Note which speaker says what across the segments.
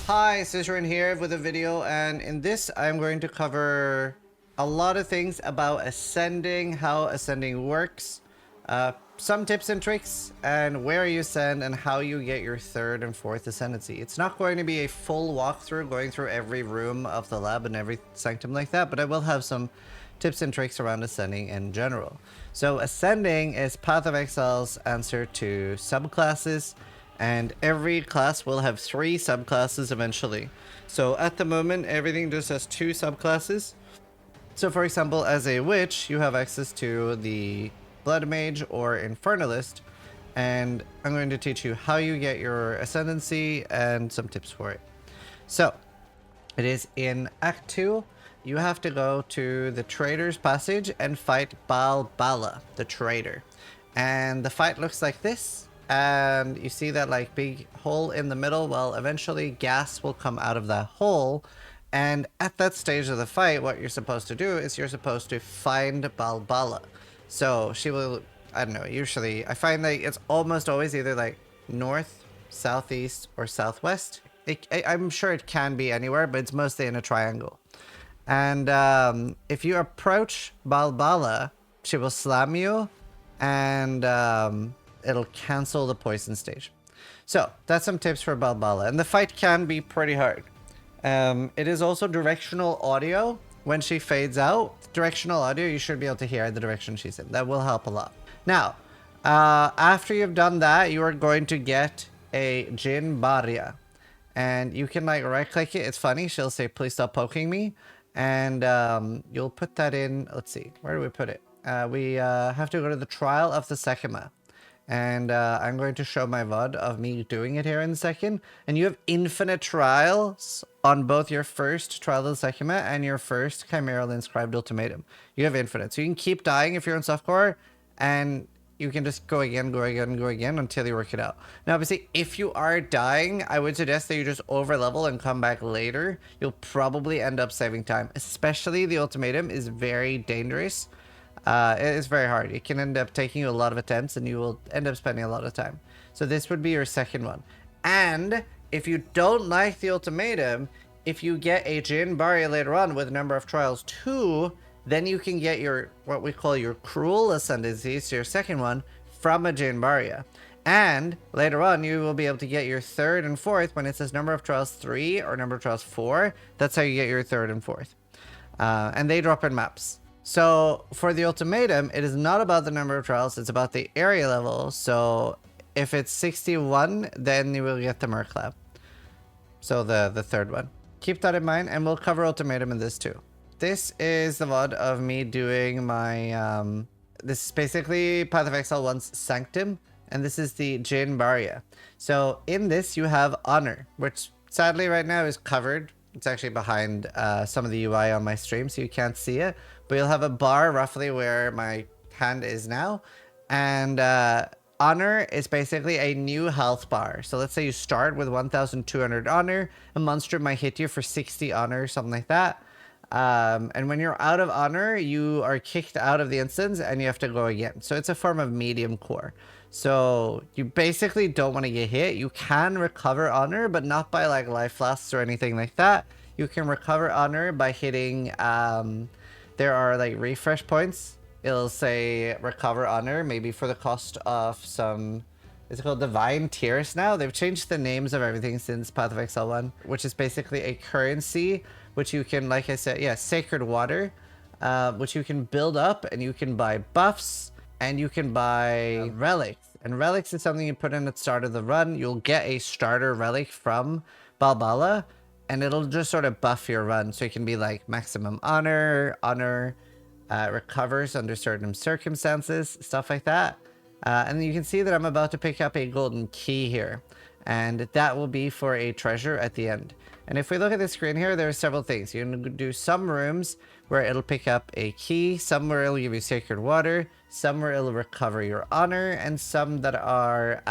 Speaker 1: Hi, Zizaran here with a video, and in this I'm going to cover a lot of things about ascending, how ascending works, some tips and tricks, and where you ascend and how you get your third and fourth ascendancy. It's not going to be a full walkthrough going through every room of the lab and every sanctum like that, but I will have some tips and tricks around ascending in general. So ascending is Path of Exile's answer to subclasses, and every class will have 3 subclasses eventually. So at the moment, everything just has 2 subclasses. So for example, as a witch, you have access to the Blood Mage or Infernalist, and I'm going to teach you how you get your ascendancy and some tips for it. So it is in Act 2. You have to go to the Traitor's Passage and fight Balbala, the traitor. And the fight looks like this. And you see that like big hole in the middle. Well, eventually gas will come out of that hole. And at that stage of the fight, what you're supposed to do is you're supposed to find Balbala. So she will, I don't know, usually I find that it's almost always either like north, southeast, or southwest. I'm sure it can be anywhere, but it's mostly in a triangle. And if you approach Balbala, she will slam you, and it'll cancel the poison stage. So that's some tips for Balbala, and the fight can be pretty hard. It is also directional audio. When she fades out, directional audio, you should be able to hear the direction she's in. That will help a lot. Now, after you've done that, you are going to get a Jin Barya. And you can like right click it. It's funny. She'll say, please stop poking me. And you'll put that in. Let's see. Where do we put it? We have to go to the trial of the Sekhemas. And I'm going to show my VOD of me doing it here in a second. And you have infinite trials on both your first trial of the Sekhemas and your first Chimeral Inscribed Ultimatum. You have infinite. So you can keep dying if you're in softcore, and you can just go again, go again, go again until you work it out. Now, obviously, if you are dying, I would suggest that you just overlevel and come back later. You'll probably end up saving time. Especially the Ultimatum is very dangerous. It is very hard. It can end up taking you a lot of attempts, and you will end up spending a lot of time. So this would be your second one. And if you don't like the Ultimatum, if you get a Jin Barya later on with number of trials 2, then you can get your, what we call your cruel ascendancy, so your second one, from a Jin Barya. And later on, you will be able to get your third and fourth when it says number of trials 3 or number of trials 4. That's how you get your third and fourth. And they drop in maps. So for the Ultimatum, it is not about the number of trials, it's about the area level. So if it's 61, then you will get the Merc Lab. So the third one. Keep that in mind, and we'll cover Ultimatum in this too. This is the VOD of me doing my, this is basically Path of Exile 1's Sanctum, and this is the Jin Barya. So in this you have Honor, which sadly right now is covered. It's actually behind some of the UI on my stream, so you can't see it. But you'll have a bar roughly where my hand is now. And Honor is basically a new health bar. So let's say you start with 1,200 Honor. A monster might hit you for 60 Honor, something like that. And when you're out of Honor, you are kicked out of the instance and you have to go again. So it's a form of medium core. So you basically don't want to get hit. You can recover Honor, but not by like life flasks or anything like that. You can recover Honor by hitting, there are like refresh points. It'll say recover Honor, maybe for the cost of some, it's called Divine Tears now. They've changed the names of everything since Path of Exile 1, which is basically a currency, which you can, like I said, yeah, Sacred Water, which you can build up, and you can buy buffs, and you can buy relics. And relics is something you put in at the start of the run. You'll get a starter relic from Balbala, and it'll just sort of buff your run. So it can be like maximum honor, recovers under certain circumstances, stuff like that. And you can see that I'm about to pick up a golden key here, and that will be for a treasure at the end. And if we look at the screen here, there are several things. You can do some rooms where it'll pick up a key, some where it'll give you sacred water, some where it'll recover your honor, and some that are,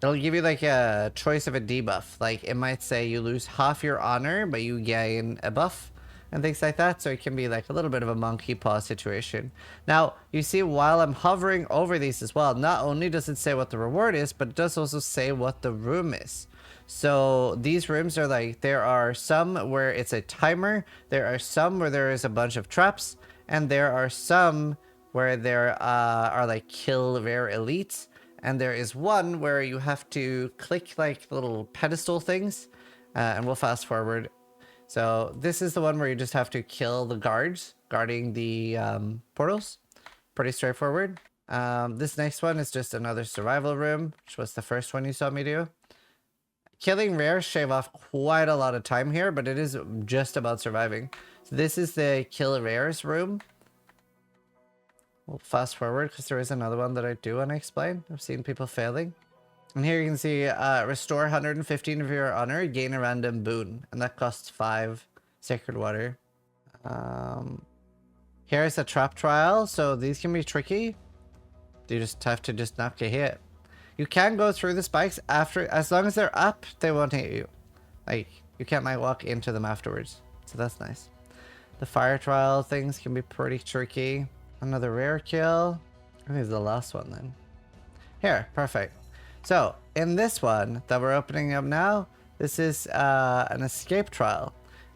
Speaker 1: it'll give you like a choice of a debuff. Like it might say you lose half your honor, but you gain a buff and things like that. So it can be like a little bit of a monkey paw situation. Now, you see while I'm hovering over these as well, not only does it say what the reward is, but it does also say what the room is. So these rooms are like, there are some where it's a timer, there are some where there is a bunch of traps, and there are some where there are like kill rare elites, and there is one where you have to click like little pedestal things, and we'll fast forward. So this is the one where you just have to kill the guards guarding the portals. Pretty straightforward. This next one is just another survival room, which was the first one you saw me do. Killing rares shave off quite a lot of time here, but it is just about surviving. So this is the kill rares room. We'll fast forward because there is another one that I do want to explain. I've seen people failing. And here you can see restore 115 of your honor, gain a random boon, and that costs 5 sacred water. Here's a trap trial, so these can be tricky. You just have to just not get hit. You can go through the spikes after, as long as they're up, they won't hit you. Like, you can't like walk into them afterwards. So that's nice. The fire trial things can be pretty tricky. Another rare kill. I think it's the last one then. Here, perfect. So, in this one that we're opening up now, this is an escape trial.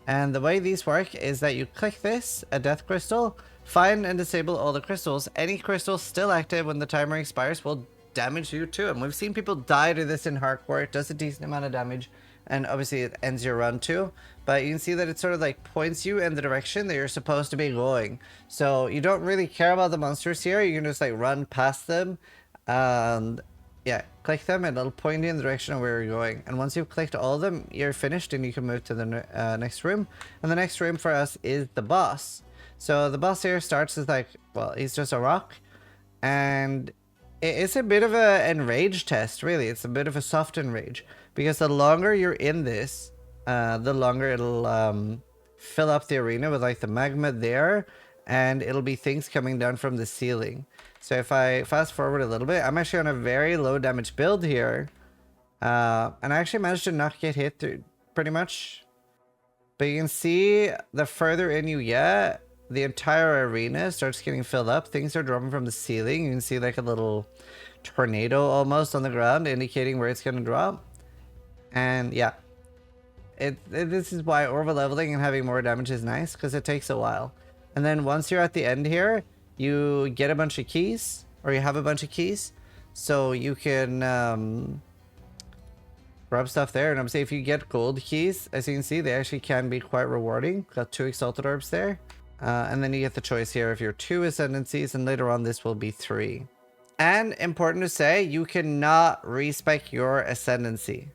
Speaker 1: And the way these work is that you click this, a death crystal, find and disable all the crystals. Any crystals still active when the timer expires will damage you too. And we've seen people die to this in hardcore. It does a decent amount of damage. And obviously it ends your run too. But you can see that it sort of like points you in the direction that you're supposed to be going. So you don't really care about the monsters here. You can just like run past them. And yeah, click them and it'll point you in the direction of where you're going. And once you've clicked all of them, you're finished and you can move to the next room. And the next room for us is the boss. So the boss here starts as like, well, he's just a rock. And it's a bit of an enrage test, really. It's a bit of a soft enrage. Because the longer you're in this, the longer it'll fill up the arena with like the magma there. And it'll be things coming down from the ceiling. So if I fast forward a little bit, I'm actually on a very low damage build here. And I actually managed to not get hit through pretty much. But you can see the further in you get, the entire arena starts getting filled up. Things are dropping from the ceiling. You can see like a little tornado almost on the ground indicating where it's going to drop. And yeah, this is why over leveling and having more damage is nice, because it takes a while. And then once you're at the end here, you get a bunch of keys, or you have a bunch of keys, so you can grab stuff there. And obviously if you get gold keys, as you can see, they actually can be quite rewarding. Got 2 exalted orbs there. And then you get the choice here of your 2 ascendancies, and later on this will be 3. And important to say, you cannot respec your ascendancy.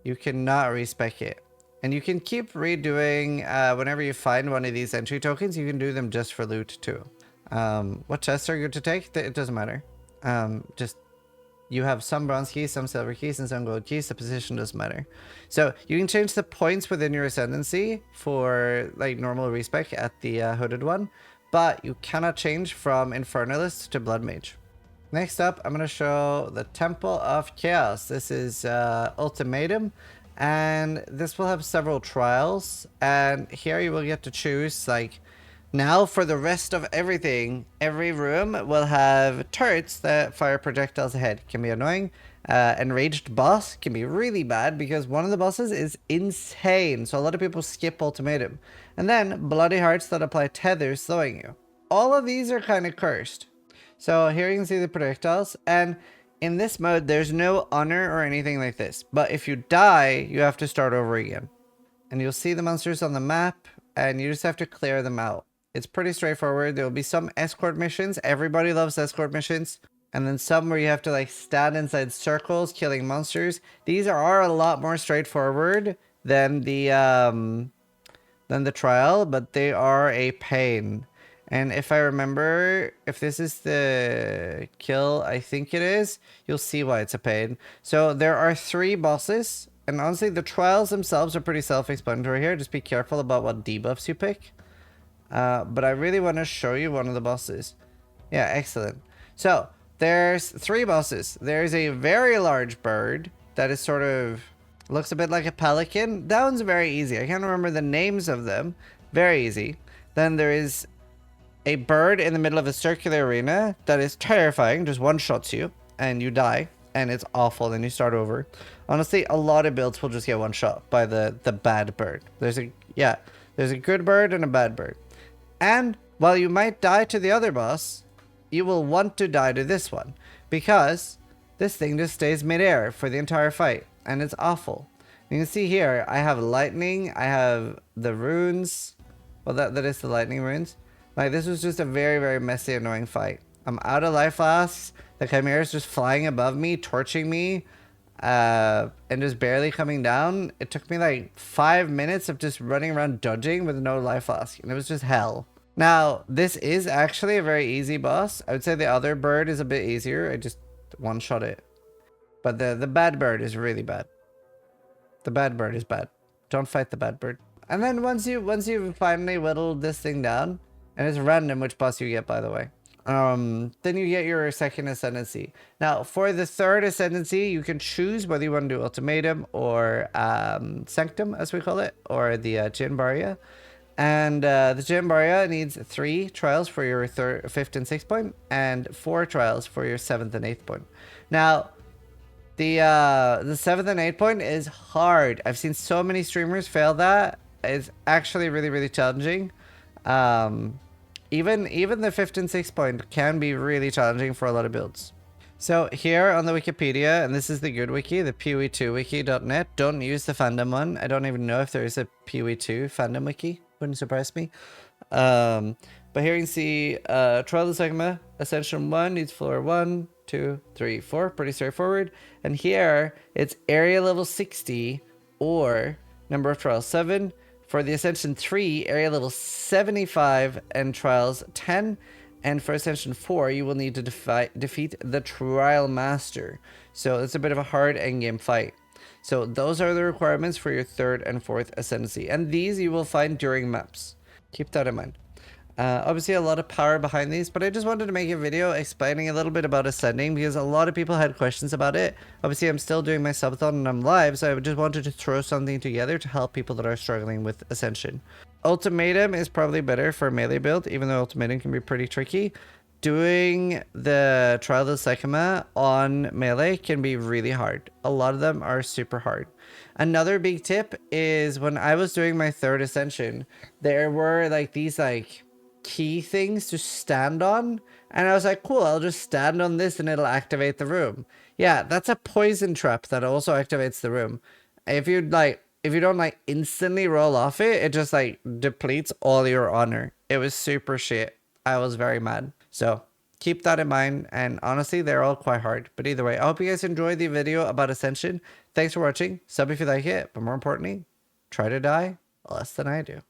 Speaker 1: You cannot respec it. And you can keep redoing, whenever you find one of these entry tokens, you can do them just for loot too. What chests are good to take? It doesn't matter. Just, you have some bronze keys, some silver keys, and some gold keys. The position doesn't matter. So you can change the points within your ascendancy for like normal respec at the hooded one, but you cannot change from Infernalist to Blood Mage. Next up, I'm going to show the Temple of Chaos. This is Ultimatum. And this will have several trials, and here you will get to choose, like, now for the rest of everything, every room will have turrets that fire projectiles ahead. Can be annoying. Enraged boss can be really bad because one of the bosses is insane, so a lot of people skip Ultimatum. And then bloody hearts that apply tethers slowing you. All of these are kind of cursed. So here you can see the projectiles, and in this mode, there's no honor or anything like this. But if you die, you have to start over again. And you'll see the monsters on the map, and you just have to clear them out. It's pretty straightforward. There will be some escort missions. Everybody loves escort missions. And then some where you have to like stand inside circles, killing monsters. These are a lot more straightforward than the trial, but they are a pain. And if I remember, if this is the kill, I think it is, you'll see why it's a pain. So there are 3 bosses, and honestly, the trials themselves are pretty self-explanatory here. Just be careful about what debuffs you pick. But I really want to show you one of the bosses. Yeah, excellent. So there's 3 bosses. There's a very large bird that is sort of, looks a bit like a pelican. That one's very easy. I can't remember the names of them. Very easy. Then there is a bird in the middle of a circular arena that is terrifying, just one-shots you and you die. and it's awful, then you start over. Honestly, a lot of builds will just get one shot by the bad bird. There's a good bird and a bad bird. And while you might die to the other boss, you will want to die to this one, because this thing just stays midair for the entire fight, and it's awful. You can see here, I have lightning, I have the runes. Well, that is the lightning runes. Like, this was just a very, very messy, annoying fight. I'm out of life flasks. The Chimera is just flying above me, torching me, and just barely coming down. It took me like 5 minutes of just running around dodging with no life flask, and it was just hell. Now, this is actually a very easy boss. I would say the other bird is a bit easier. I just one-shot it. But the bad bird is really bad. The bad bird is bad. Don't fight the bad bird. And then once you finally whittled this thing down, and it's random which boss you get, by the way, then you get your second ascendancy. Now, for the third ascendancy, you can choose whether you want to do Ultimatum or Sanctum, as we call it, or the Jinbaria. And the Jinbaria needs 3 trials for your 5th and 6th point, and 4 trials for your 7th and 8th point. Now, the 7th and 8th point is hard. I've seen so many streamers fail that. It's actually really, really challenging. Even the 5th and 6th point can be really challenging for a lot of builds. So here on the Wikipedia, and this is the good wiki, the PoE2wiki.net. Don't use the fandom one. I don't even know if there is a PoE2 fandom wiki. Wouldn't surprise me. But here you can see Trial of Sekhemas, Ascension 1 needs floor 1, 2, 3, 4. Pretty straightforward. And here it's area level 60 or number of trials 7. For the Ascension 3, area level 75 and trials 10. And for Ascension 4, you will need to defeat the Trial Master. So it's a bit of a hard endgame fight. So those are the requirements for your 3rd and 4th Ascendancy. And these you will find during maps. Keep that in mind. Obviously a lot of power behind these, but I just wanted to make a video explaining a little bit about Ascending because a lot of people had questions about it. Obviously I'm still doing my subathon and I'm live, so I just wanted to throw something together to help people that are struggling with Ascension. Ultimatum is probably better for a melee build, even though Ultimatum can be pretty tricky. Doing the Trial of Sekhemas on melee can be really hard. A lot of them are super hard. Another big tip is when I was doing my 3rd Ascension, there were like these like key things to stand on, and I was like, cool, I'll just stand on this and it'll activate the room. Yeah, that's a poison trap that also activates the room. If you don't like instantly roll off it, it just like depletes all your honor. It was super shit. I was very mad. So keep that in mind, and honestly they're all quite hard. But either way, I hope you guys enjoyed the video about Ascension. Thanks for watching. Sub if you like it, but more importantly, try to die less than I do.